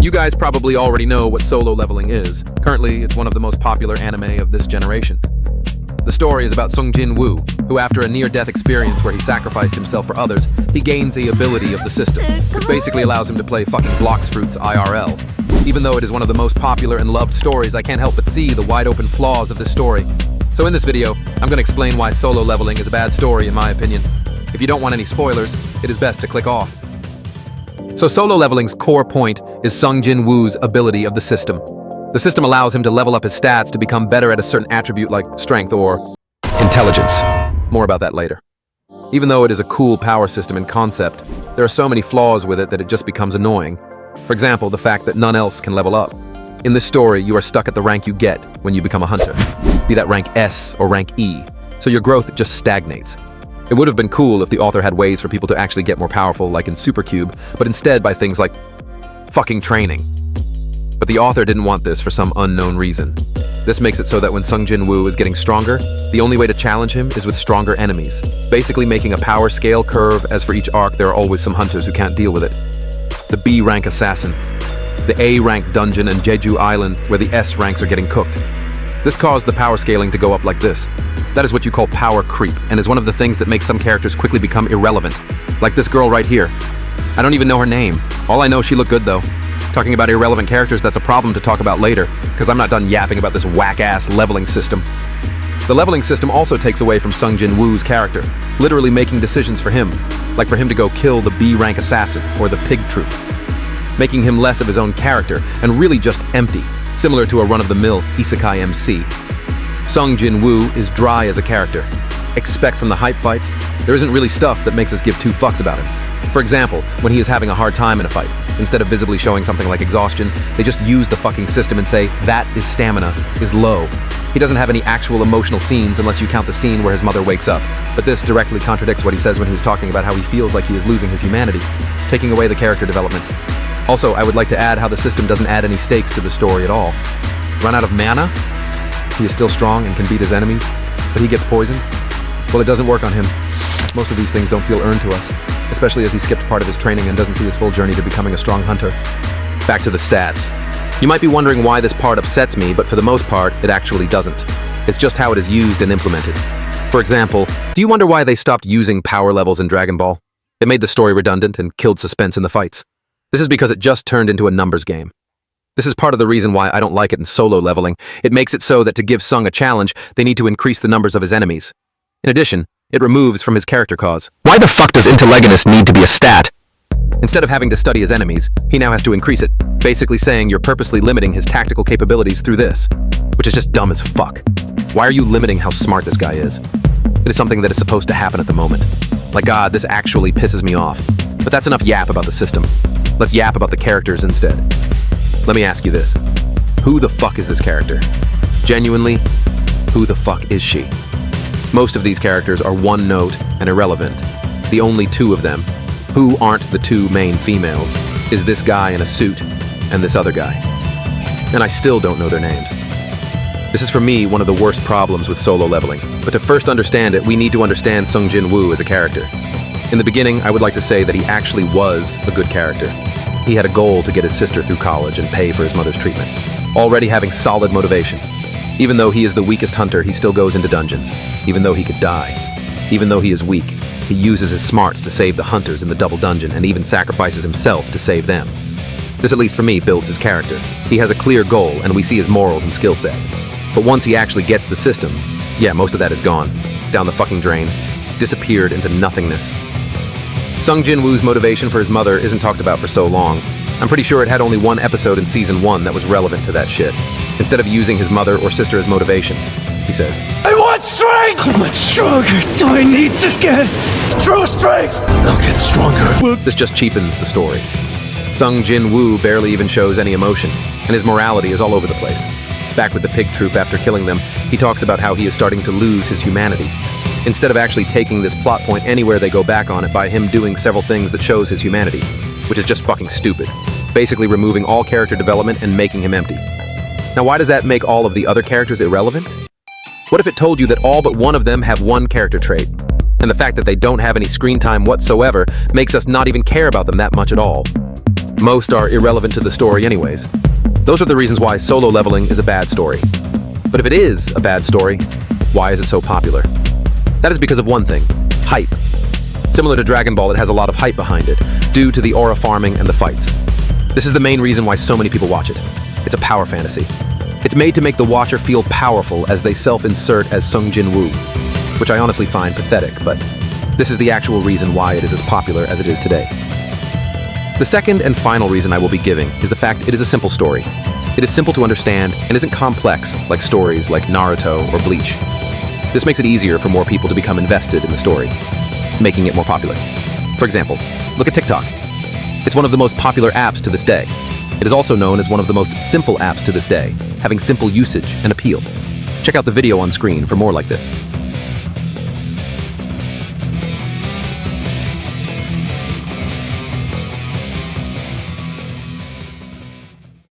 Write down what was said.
You guys probably already know what solo leveling is. Currently, it's one of the most popular anime of this generation. The story is about Sung Jin-woo, who after a near-death experience where he sacrificed himself for others, he gains the ability of the system, which basically allows him to play fucking Blox Fruits IRL. Even though it is one of the most popular and loved stories, I can't help but see the wide-open flaws of this story. So in this video, I'm gonna explain why solo leveling is a bad story in my opinion. If you don't want any spoilers, it is best to click off. So solo leveling's core point is Sung Jin-woo's ability of the system. The system allows him to level up his stats to become better at a certain attribute like strength or intelligence. More about that later. Even though it is a cool power system in concept, there are so many flaws with it that it just becomes annoying. For example, the fact that none else can level up. In this story, you are stuck at the rank you get when you become a hunter, be that rank S or rank E, so your growth just stagnates. It would have been cool if the author had ways for people to actually get more powerful like in Supercube, but instead by things like fucking training. But the author didn't want this for some unknown reason. This makes it so that when Sung Jin-woo is getting stronger, the only way to challenge him is with stronger enemies, basically making a power scale curve as for each arc there are always some hunters who can't deal with it. The B rank assassin, the A rank dungeon and Jeju Island where the S ranks are getting cooked. This caused the power scaling to go up like this. That is what you call power creep, and is one of the things that makes some characters quickly become irrelevant. Like this girl right here. I don't even know her name. All I know, she looked good though. Talking about irrelevant characters, that's a problem to talk about later, because I'm not done yapping about this whack-ass leveling system. The leveling system also takes away from Sung Jin-woo's character, literally making decisions for him, like for him to go kill the B-rank assassin, or the pig troop, making him less of his own character, and really just empty, similar to a run-of-the-mill isekai MC. Sung Jin-woo is dry as a character. Expect from the hype fights, there isn't really stuff that makes us give two fucks about him. For example, when he is having a hard time in a fight, instead of visibly showing something like exhaustion, they just use the fucking system and say, that is stamina, is low. He doesn't have any actual emotional scenes unless you count the scene where his mother wakes up. But this directly contradicts what he says when he's talking about how he feels like he is losing his humanity, taking away the character development. Also, I would like to add how the system doesn't add any stakes to the story at all. Run out of mana? He is still strong and can beat his enemies, but he gets poisoned? Well, it doesn't work on him. Most of these things don't feel earned to us, especially as he skipped part of his training and doesn't see his full journey to becoming a strong hunter. Back to the stats. You might be wondering why this part upsets me, but for the most part, it actually doesn't. It's just how it is used and implemented. For example, do you wonder why they stopped using power levels in Dragon Ball? It made the story redundant and killed suspense in the fights. This is because it just turned into a numbers game. This is part of the reason why I don't like it in solo leveling. It makes it so that to give Sung a challenge, they need to increase the numbers of his enemies. In addition, it removes from his character cause. Why the fuck does Intelligenous need to be a stat? Instead of having to study his enemies, he now has to increase it, basically saying you're purposely limiting his tactical capabilities through this, which is just dumb as fuck. Why are you limiting how smart this guy is? It is something that is supposed to happen at the moment. Like, God, this actually pisses me off. But that's enough yap about the system. Let's yap about the characters instead. Let me ask you this. Who the fuck is this character? Genuinely, who the fuck is she? Most of these characters are one note and irrelevant. The only two of them, who aren't the two main females, is this guy in a suit and this other guy. And I still don't know their names. This is for me one of the worst problems with solo leveling. But to first understand it, we need to understand Sung Jin-woo as a character. In the beginning, I would like to say that he actually was a good character. He had a goal to get his sister through college and pay for his mother's treatment, already having solid motivation. Even though he is the weakest hunter, he still goes into dungeons. Even though he could die. Even though he is weak, he uses his smarts to save the hunters in the double dungeon and even sacrifices himself to save them. This, at least for me, builds his character. He has a clear goal and we see his morals and skill set. But once he actually gets the system, yeah, most of that is gone. Down the fucking drain. Disappeared into nothingness. Sung Jin-woo's motivation for his mother isn't talked about for so long. I'm pretty sure it had only one episode in season 1 that was relevant to that shit. Instead of using his mother or sister as motivation, he says, I want strength! How much stronger do I need to get? True strength! I'll get stronger. This just cheapens the story. Sung Jin-woo barely even shows any emotion, and his morality is all over the place. Back with the pig troop after killing them, he talks about how he is starting to lose his humanity. Instead of actually taking this plot point anywhere they go back on it by him doing several things that shows his humanity, which is just fucking stupid. Basically removing all character development and making him empty. Now why does that make all of the other characters irrelevant? What if it told you that all but one of them have one character trait, and the fact that they don't have any screen time whatsoever makes us not even care about them that much at all? Most are irrelevant to the story anyways. Those are the reasons why solo leveling is a bad story. But if it is a bad story, why is it so popular? That is because of one thing: hype. Similar to Dragon Ball, it has a lot of hype behind it, due to the aura farming and the fights. This is the main reason why so many people watch it. It's a power fantasy. It's made to make the watcher feel powerful as they self-insert as Sung Jin Woo, which I honestly find pathetic, but this is the actual reason why it is as popular as it is today. The second and final reason I will be giving is the fact it is a simple story. It is simple to understand and isn't complex like stories like Naruto or Bleach. This makes it easier for more people to become invested in the story, making it more popular. For example, look at TikTok. It's one of the most popular apps to this day. It is also known as one of the most simple apps to this day, having simple usage and appeal. Check out the video on screen for more like this.